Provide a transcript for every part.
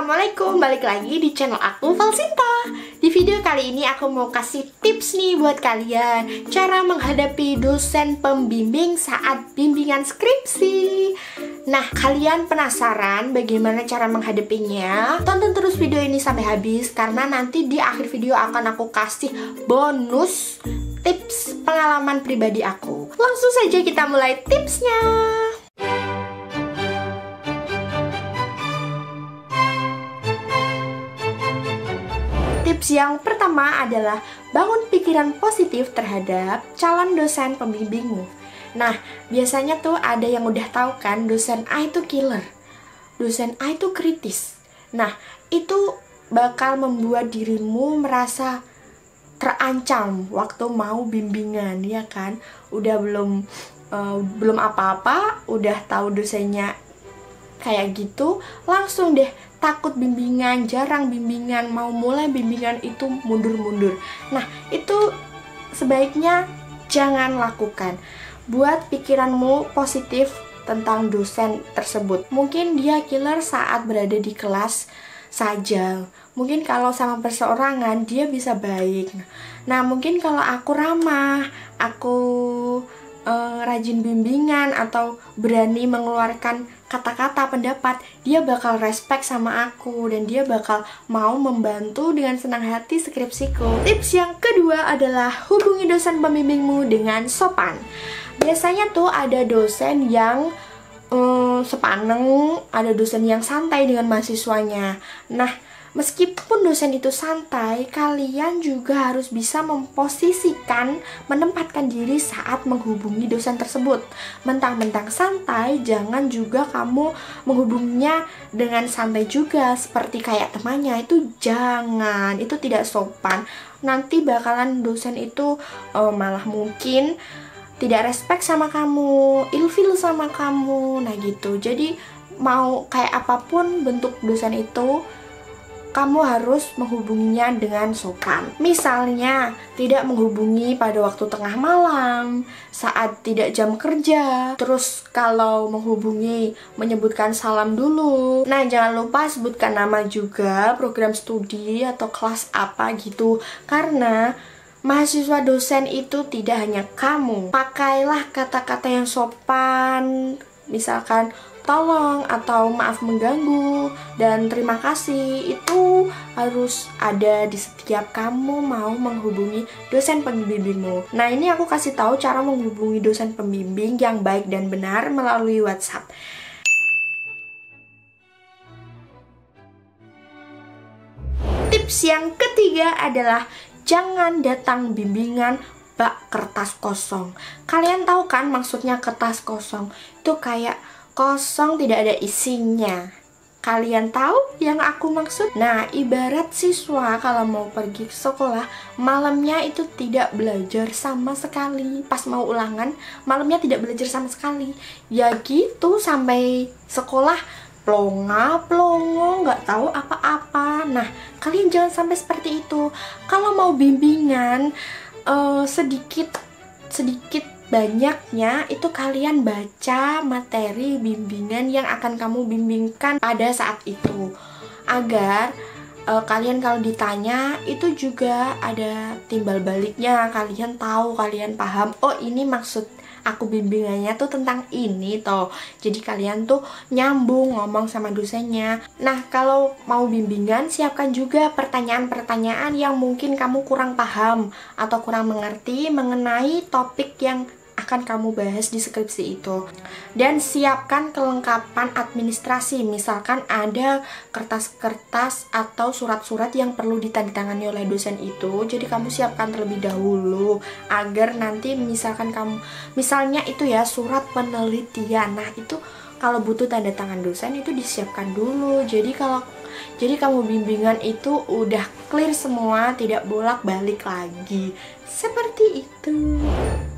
Assalamualaikum, balik lagi di channel aku, Valsinta. Di video kali ini aku mau kasih tips nih buat kalian cara menghadapi dosen pembimbing saat bimbingan skripsi. Nah, kalian penasaran bagaimana cara menghadapinya? Tonton terus video ini sampai habis, karena nanti di akhir video akan aku kasih bonus tips pengalaman pribadi aku. Langsung saja kita mulai tipsnya. Tips yang pertama adalah bangun pikiran positif terhadap calon dosen pembimbingmu. Nah, biasanya tuh ada yang udah tahu kan, dosen A itu killer, dosen A itu kritis. Nah, itu bakal membuat dirimu merasa terancam waktu mau bimbingan, ya kan? Udah belum apa-apa, udah tahu dosennya kayak gitu, langsung deh takut bimbingan, jarang bimbingan, mau mulai bimbingan itu mundur-mundur. Nah, itu sebaiknya jangan lakukan. Buat pikiranmu positif tentang dosen tersebut. Mungkin dia killer saat berada di kelas saja. Mungkin kalau sama perseorangan dia bisa baik. Nah, mungkin kalau aku ramah, aku rajin bimbingan atau berani mengeluarkan kata-kata pendapat, dia bakal respect sama aku dan dia bakal mau membantu dengan senang hati skripsiku. Tips yang kedua adalah hubungi dosen pembimbingmu dengan sopan. Biasanya tuh ada dosen yang sepaneng, ada dosen yang santai dengan mahasiswanya. Nah, meskipun dosen itu santai, kalian juga harus bisa memposisikan, menempatkan diri saat menghubungi dosen tersebut. Mentang-mentang santai, jangan juga kamu menghubunginya dengan santai juga, seperti kayak temannya. Itu jangan, itu tidak sopan. Nanti bakalan dosen itu malah mungkin tidak respect sama kamu, ilfil sama kamu. Nah gitu, jadi mau kayak apapun bentuk dosen itu, kamu harus menghubunginya dengan sopan. Misalnya, tidak menghubungi pada waktu tengah malam, saat tidak jam kerja. Terus kalau menghubungi, menyebutkan salam dulu. Nah, jangan lupa sebutkan nama juga, program studi atau kelas apa gitu. Karena mahasiswa dosen itu tidak hanya kamu. Pakailah kata-kata yang sopan, misalkan tolong atau maaf mengganggu dan terima kasih. Itu harus ada di setiap kamu mau menghubungi dosen pembimbingmu. Nah, ini aku kasih tahu cara menghubungi dosen pembimbing yang baik dan benar melalui WhatsApp. Tips yang ketiga adalah jangan datang bimbingan bak kertas kosong. Kalian tahu kan maksudnya kertas kosong? Itu kayak kosong, tidak ada isinya. Kalian tahu yang aku maksud? Nah, ibarat siswa kalau mau pergi ke sekolah, malamnya itu tidak belajar sama sekali. Pas mau ulangan, malamnya tidak belajar sama sekali. Ya gitu, sampai sekolah plonga-plongo, nggak tahu apa-apa. Nah, kalian jangan sampai seperti itu. Kalau mau bimbingan, sedikit banyaknya itu kalian baca materi bimbingan yang akan kamu bimbingkan pada saat itu, agar kalian kalau ditanya itu juga ada timbal baliknya. Kalian tahu, kalian paham, oh ini maksud aku bimbingannya tuh tentang ini toh. Jadi kalian tuh nyambung ngomong sama dosennya. Nah, kalau mau bimbingan, siapkan juga pertanyaan-pertanyaan yang mungkin kamu kurang paham atau kurang mengerti mengenai topik yang akan kamu bahas di skripsi itu. Dan siapkan kelengkapan administrasi. Misalkan ada kertas-kertas atau surat-surat yang perlu ditandatangani oleh dosen itu. Jadi kamu siapkan terlebih dahulu agar nanti misalnya itu ya surat penelitian. Nah, itu kalau butuh tanda tangan dosen itu disiapkan dulu. Jadi kamu bimbingan itu udah clear semua, tidak bolak-balik lagi. Seperti itu.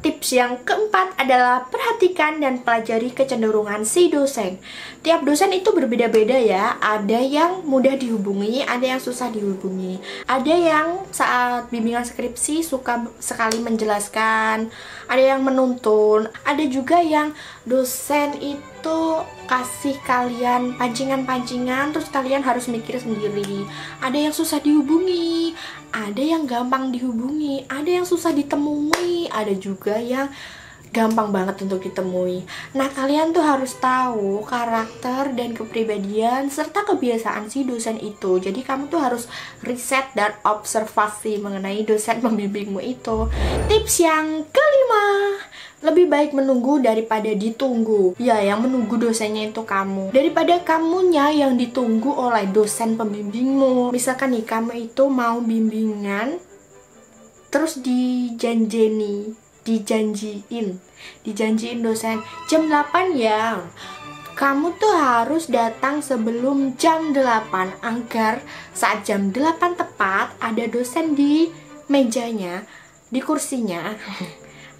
Tips yang keempat adalah perhatikan dan pelajari kecenderungan si dosen. Tiap dosen itu berbeda-beda ya. Ada yang mudah dihubungi, ada yang susah dihubungi. Ada yang saat bimbingan skripsi suka sekali menjelaskan, ada yang menuntun, ada juga yang dosen itu kasih kalian pancingan-pancingan, terus kalian harus mikir sendiri. Ada yang susah dihubungi, ada yang gampang dihubungi, ada yang susah ditemui, ada juga yang gampang banget untuk ditemui. Nah, kalian tuh harus tahu karakter dan kepribadian serta kebiasaan si dosen itu. Jadi kamu tuh harus riset dan observasi mengenai dosen pembimbingmu itu. Tips yang kelima, lebih baik menunggu daripada ditunggu. Ya, yang menunggu dosennya itu kamu, daripada kamunya yang ditunggu oleh dosen pembimbingmu. Misalkan nih, kamu itu mau bimbingan, terus dijanjiin dosen jam 8 ya. Kamu tuh harus datang sebelum jam 8 agar saat jam 8 tepat ada dosen di mejanya, di kursinya.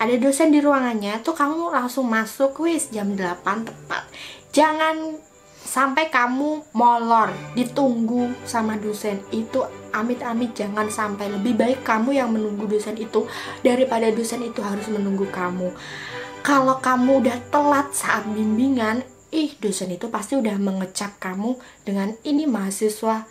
Ada dosen di ruangannya, tuh kamu langsung masuk wis jam 8 tepat. Jangan sampai kamu molor, ditunggu sama dosen itu. Amit-amit jangan sampai. Lebih baik kamu yang menunggu dosen itu daripada dosen itu harus menunggu kamu. Kalau kamu udah telat saat bimbingan, dosen itu pasti udah mengecap kamu dengan ini mahasiswa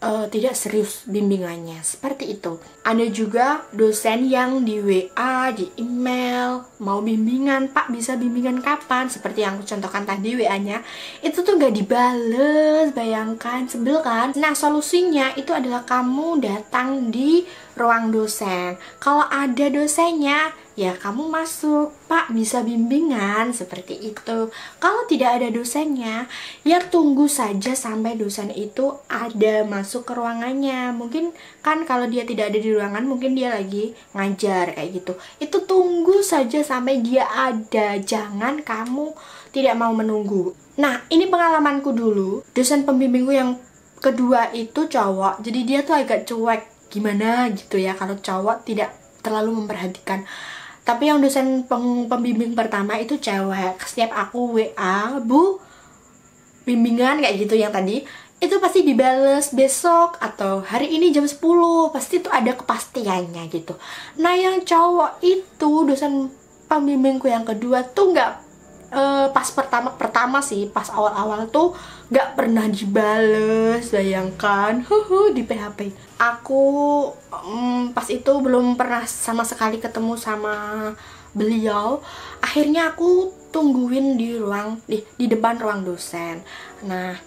tidak serius bimbingannya, seperti itu. Ada juga dosen yang di WA, di email, mau bimbingan, Pak bisa bimbingan kapan? Seperti yang aku contohkan tadi, WA-nya itu tuh gak dibales, bayangkan, sebel kan? Nah, solusinya itu adalah kamu datang di ruang dosen. Kalau ada dosennya, ya kamu masuk, Pak bisa bimbingan, seperti itu. Kalau tidak ada dosennya, ya tunggu saja sampai dosen itu ada masuk ke ruangannya. Mungkin kan kalau dia tidak ada di ruangan, mungkin dia lagi ngajar kayak gitu. Itu tunggu saja sampai dia ada, jangan kamu tidak mau menunggu. Nah, ini pengalamanku dulu. Dosen pembimbingku yang kedua itu cowok, jadi dia tuh agak cuek gimana gitu ya, kalau cowok tidak terlalu memperhatikan. Tapi yang dosen pembimbing pertama itu cewek. Setiap aku WA, Bu, bimbingan kayak gitu yang tadi, itu pasti dibales besok atau hari ini jam 10. Pasti itu ada kepastiannya gitu. Nah, yang cowok itu, dosen pembimbingku yang kedua tuh nggak, pas pertama sih, pas awal-awal tuh nggak pernah dibales, bayangkan, di PHP. Aku pas itu belum pernah sama sekali ketemu sama beliau. Akhirnya aku tungguin di depan ruang dosen. Nah,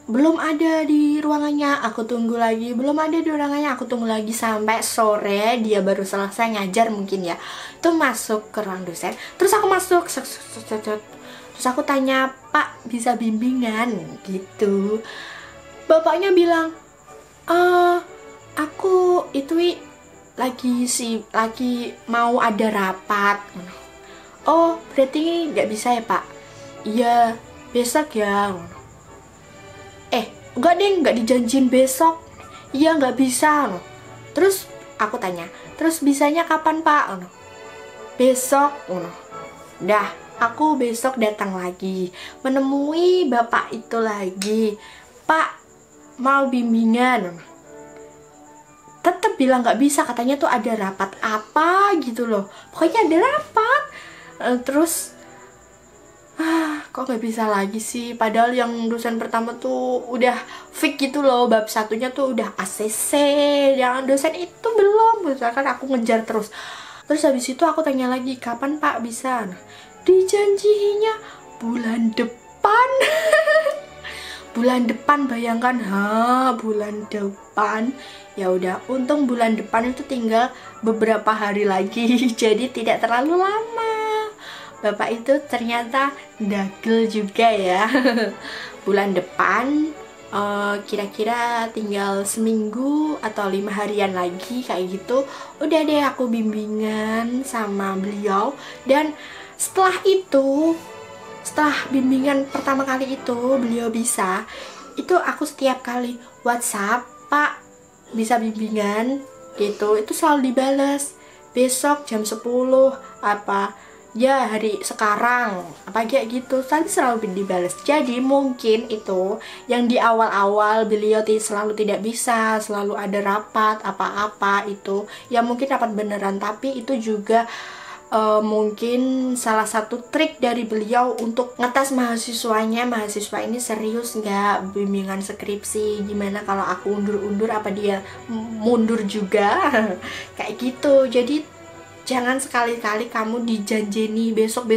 belum ada di ruangannya, aku tunggu lagi. Belum ada di ruangannya, aku tunggu lagi sampai sore. Dia baru selesai ngajar mungkin ya. Itu masuk ke ruang dosen. Terus aku masuk, terus aku tanya, Pak bisa bimbingan gitu. Bapaknya bilang, aku itu lagi mau ada rapat. Oh, berarti nggak bisa ya Pak? Iya, besok ya. Enggak deh, nggak dijanjin besok. Iya, nggak bisa. Terus aku tanya, terus bisanya kapan Pak? Besok. Dah, aku besok datang lagi, menemui bapak itu lagi. Pak, mau bimbingan. Tetap bilang nggak bisa, katanya tuh ada rapat apa gitu loh. Pokoknya ada rapat. Terus kok nggak bisa lagi sih? Padahal yang dosen pertama tuh udah fix gitu loh, bab satunya tuh udah ACC, yang dosen itu belum. Misalkan aku ngejar terus. Terus habis itu aku tanya lagi, kapan Pak bisa? Nah, dijanjinya bulan depan. Bulan depan, bayangkan, bulan depan. Ya udah, untung bulan depan itu tinggal beberapa hari lagi, jadi tidak terlalu lama. Bapak itu ternyata dagel juga ya. Bulan depan kira-kira tinggal seminggu atau 5 harian lagi kayak gitu. Udah deh aku bimbingan sama beliau. Dan setelah bimbingan pertama kali itu beliau bisa, itu aku setiap kali WhatsApp, Pak bisa bimbingan gitu, itu selalu dibales, besok jam 10 apa ya, hari sekarang apa kayak gitu, selalu dibales. Jadi mungkin itu yang di awal-awal beliau selalu tidak bisa, selalu ada rapat apa-apa itu ya, mungkin rapat beneran, tapi itu juga mungkin salah satu trik dari beliau untuk ngetes mahasiswanya, mahasiswa ini serius nggak bimbingan skripsi, gimana kalau aku undur-undur apa dia mundur juga. Kayak gitu. Jadi jangan sekali-kali kamu dijanjeni besok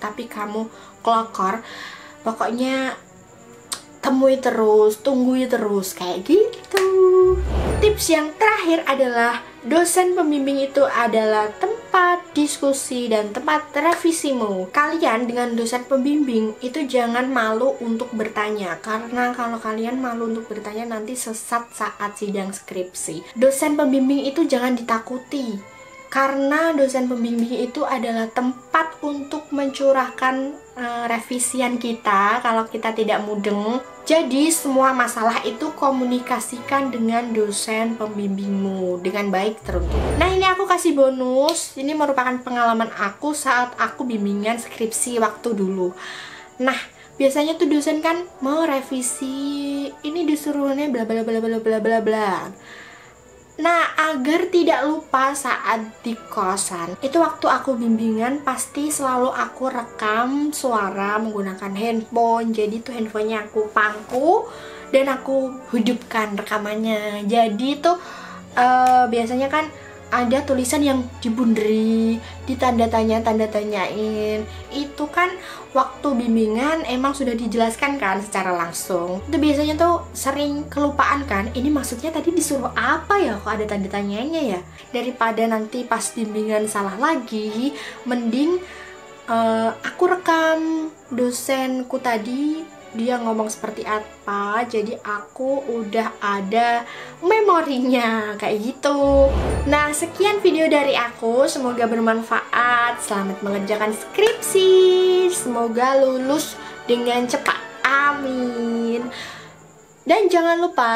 tapi kamu kelakar. Pokoknya temui terus, tunggui terus, kayak gitu. Tips yang terakhir adalah dosen pembimbing itu adalah tempat diskusi dan tempat revisimu. Kalian dengan dosen pembimbing itu jangan malu untuk bertanya, karena kalau kalian malu untuk bertanya nanti sesat saat sidang skripsi. Dosen pembimbing itu jangan ditakuti, karena dosen pembimbing itu adalah tempat untuk mencurahkan revisian kita kalau kita tidak mudeng. Jadi semua masalah itu komunikasikan dengan dosen pembimbingmu dengan baik teruntuk. Nah, ini aku kasih bonus. Ini merupakan pengalaman aku saat aku bimbingan skripsi waktu dulu. Nah, biasanya tuh dosen kan mau revisi, ini disuruhnya bla bla bla bla bla bla bla. Nah, agar tidak lupa saat di kosan, itu waktu aku bimbingan pasti selalu aku rekam suara menggunakan handphone. Jadi tuh handphonenya aku pangku dan aku hidupkan rekamannya. Jadi tuh biasanya kan ada tulisan yang dibunderi, tanda-tanyain. Itu kan waktu bimbingan emang sudah dijelaskan kan secara langsung. Itu biasanya tuh sering kelupaan kan, ini maksudnya tadi disuruh apa ya, kok ada tanda tanyanya ya. Daripada nanti pas bimbingan salah lagi, mending aku rekam dosenku tadi dia ngomong seperti apa, jadi aku udah ada memorinya kayak gitu. Nah, sekian video dari aku, semoga bermanfaat. Selamat mengerjakan skripsi, semoga lulus dengan cepat, amin. Dan jangan lupa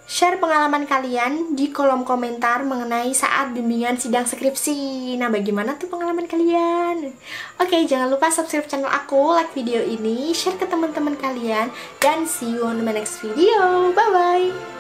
share pengalaman kalian di kolom komentar mengenai saat bimbingan sidang skripsi. Nah, bagaimana tuh pengalaman kalian? Oke, jangan lupa subscribe channel aku, like video ini, share ke teman-teman kalian, dan see you on the next video. Bye-bye!